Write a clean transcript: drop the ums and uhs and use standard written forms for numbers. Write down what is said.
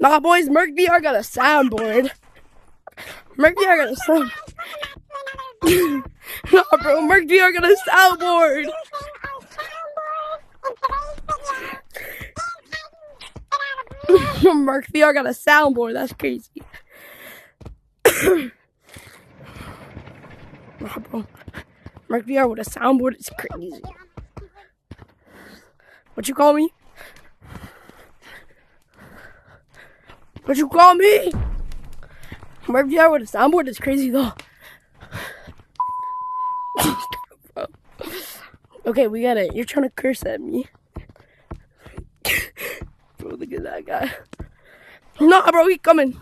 Nah, boys, Merc VR got a soundboard. Merc VR got a sound. Nah, bro, Merc VR got a soundboard. Merc VR got a soundboard. That's crazy. Nah, bro. Merc VR with a soundboard is crazy. What you call me? What you call me? Merc VR with a soundboard is crazy though. Okay, we got it. You're trying to curse at me. Bro, look at that guy. Nah, bro, he coming.